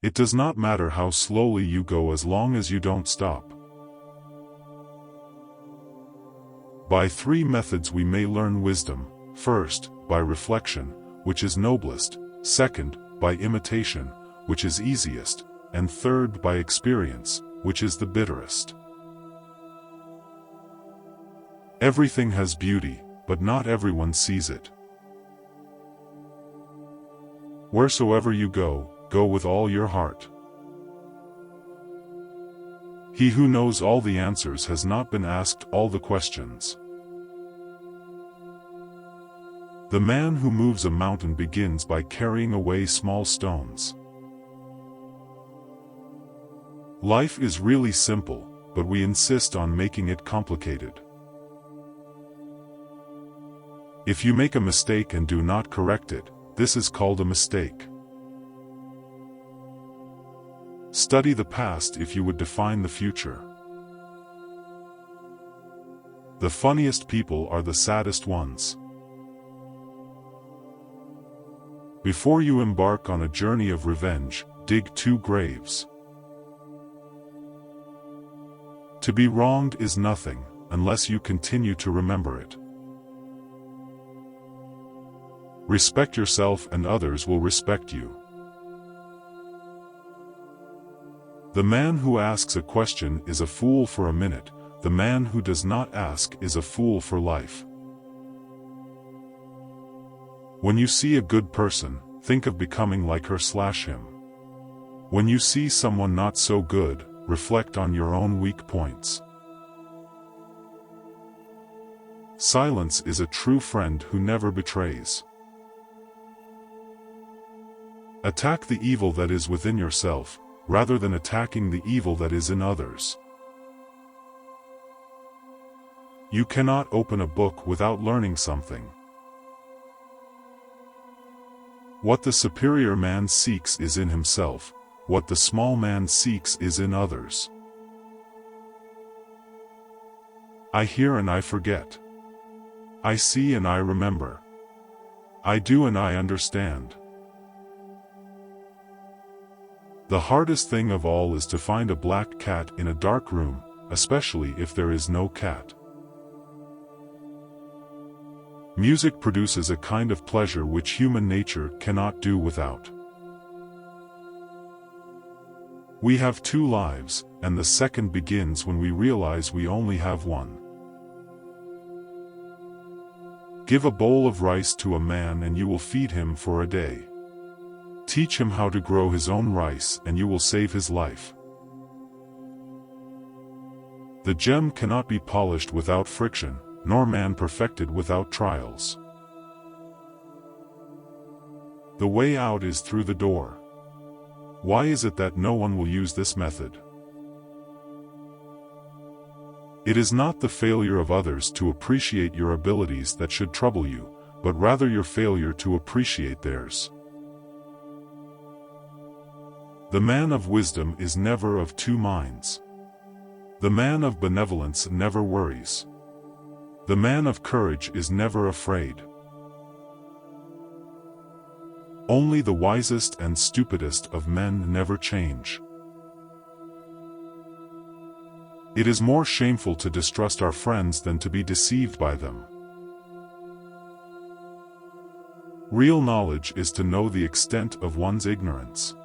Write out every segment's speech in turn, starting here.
It does not matter how slowly you go as long as you don't stop. By 3 methods we may learn wisdom: first, by reflection, which is noblest; second, by imitation, which is easiest; and third, by experience, which is the bitterest. Everything has beauty, but not everyone sees it. Wheresoever you go, go with all your heart. He who knows all the answers has not been asked all the questions. The man who moves a mountain begins by carrying away small stones. Life is really simple, but we insist on making it complicated. If you make a mistake and do not correct it, this is called a mistake. Study the past if you would define the future. The funniest people are the saddest ones. Before you embark on a journey of revenge, dig 2 graves. To be wronged is nothing, unless you continue to remember it. Respect yourself and others will respect you. The man who asks a question is a fool for a minute, the man who does not ask is a fool for life. When you see a good person, think of becoming like her/him. When you see someone not so good, reflect on your own weak points. Silence is a true friend who never betrays. Attack the evil that is within yourself, rather than attacking the evil that is in others. You cannot open a book without learning something. What the superior man seeks is in himself, what the small man seeks is in others. I hear and I forget. I see and I remember. I do and I understand. The hardest thing of all is to find a black cat in a dark room, especially if there is no cat. Music produces a kind of pleasure which human nature cannot do without. We have 2 lives, and the second begins when we realize we only have one. Give a bowl of rice to a man and you will feed him for a day. Teach him how to grow his own rice and you will save his life. The gem cannot be polished without friction, nor man perfected without trials. The way out is through the door. Why is it that no one will use this method? It is not the failure of others to appreciate your abilities that should trouble you, but rather your failure to appreciate theirs. The man of wisdom is never of 2 minds. The man of benevolence never worries. The man of courage is never afraid. Only the wisest and stupidest of men never change. It is more shameful to distrust our friends than to be deceived by them. Real knowledge is to know the extent of one's ignorance.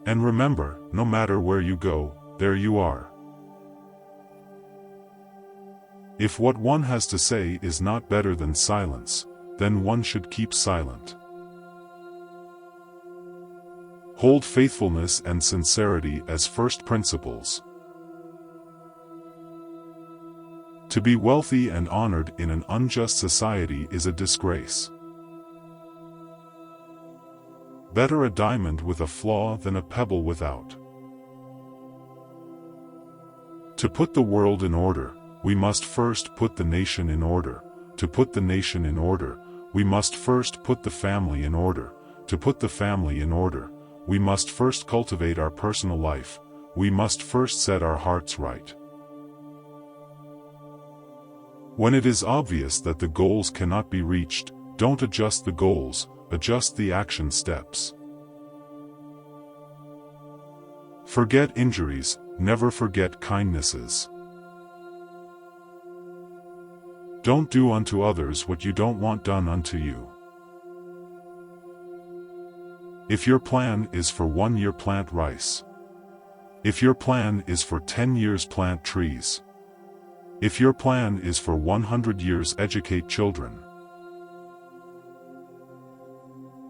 And remember, no matter where you go, there you are. If what one has to say is not better than silence, then one should keep silent. Hold faithfulness and sincerity as first principles. To be wealthy and honored in an unjust society is a disgrace. Better a diamond with a flaw than a pebble without. To put the world in order, we must first put the nation in order. To put the nation in order, we must first put the family in order. To put the family in order, we must first cultivate our personal life. We must first set our hearts right. When it is obvious that the goals cannot be reached, don't adjust the goals, adjust the action steps. Forget injuries, never forget kindnesses. Don't do unto others what you don't want done unto you. If your plan is for 1 year, plant rice. If your plan is for 10 years, plant trees. If your plan is for 100 years, educate children.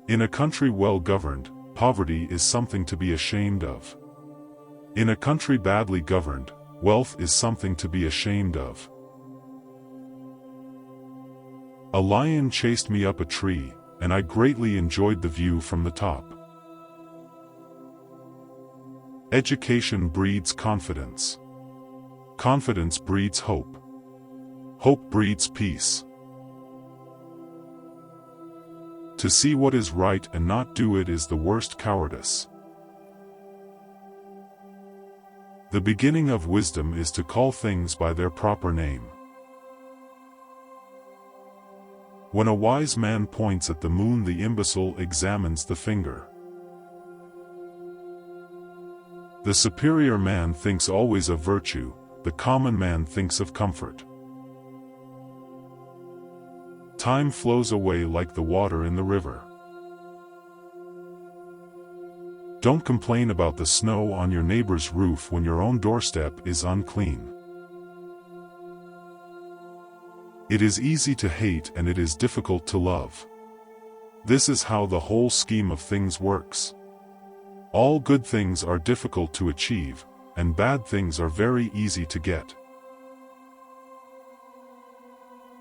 In a country well governed, poverty is something to be ashamed of. In a country badly governed, wealth is something to be ashamed of. A lion chased me up a tree, and I greatly enjoyed the view from the top. Education breeds confidence. Confidence breeds hope. Hope breeds peace. To see what is right and not do it is the worst cowardice. The beginning of wisdom is to call things by their proper name. When a wise man points at the moon, the imbecile examines the finger. The superior man thinks always of virtue, the common man thinks of comfort. Time flows away like the water in the river. Don't complain about the snow on your neighbor's roof when your own doorstep is unclean. It is easy to hate and it is difficult to love. This is how the whole scheme of things works. All good things are difficult to achieve, and bad things are very easy to get.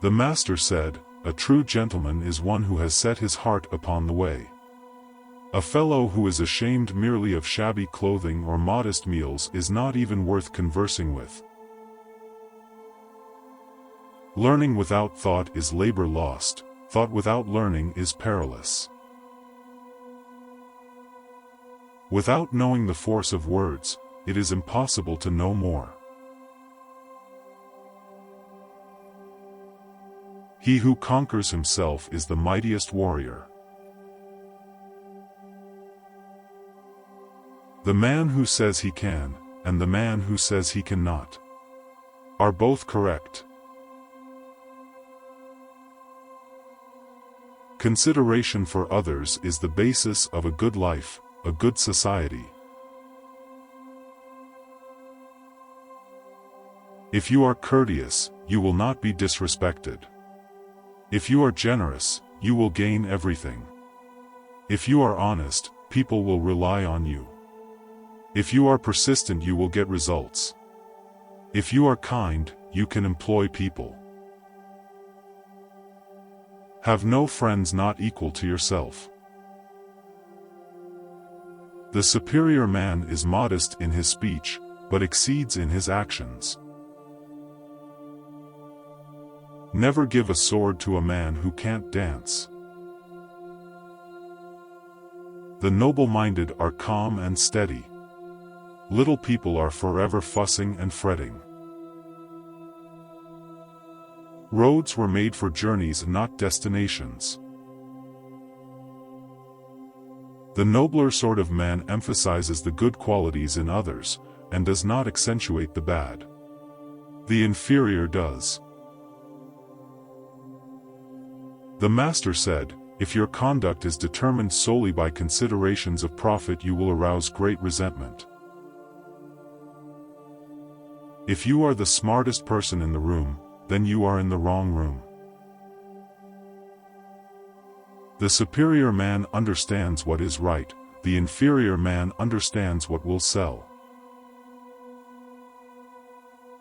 The master said, "A true gentleman is one who has set his heart upon the way." A fellow who is ashamed merely of shabby clothing or modest meals is not even worth conversing with. Learning without thought is labor lost, thought without learning is perilous. Without knowing the force of words, it is impossible to know more. He who conquers himself is the mightiest warrior. The man who says he can, and the man who says he cannot, are both correct. Consideration for others is the basis of a good life, a good society. If you are courteous, you will not be disrespected. If you are generous, you will gain everything. If you are honest, people will rely on you. If you are persistent, you will get results. If you are kind, you can employ people. Have no friends not equal to yourself. The superior man is modest in his speech, but exceeds in his actions. Never give a sword to a man who can't dance. The noble-minded are calm and steady. Little people are forever fussing and fretting. Roads were made for journeys, not destinations. The nobler sort of man emphasizes the good qualities in others, and does not accentuate the bad. The inferior does. The master said, "If your conduct is determined solely by considerations of profit, you will arouse great resentment. If you are the smartest person in the room, then you are in the wrong room." The superior man understands what is right, the inferior man understands what will sell.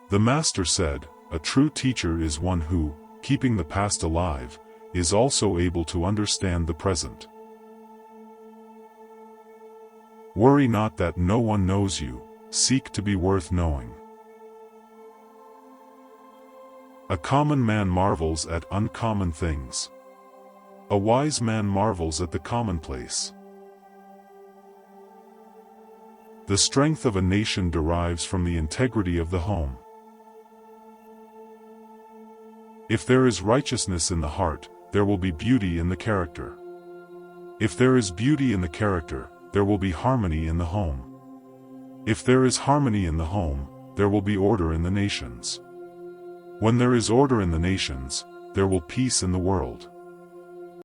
The master said, "A true teacher is one who, keeping the past alive, is also able to understand the present." Worry not that no one knows you, seek to be worth knowing. A common man marvels at uncommon things. A wise man marvels at the commonplace. The strength of a nation derives from the integrity of the home. If there is righteousness in the heart, there will be beauty in the character. If there is beauty in the character, there will be harmony in the home. If there is harmony in the home, there will be order in the nations. When there is order in the nations, there will peace in the world.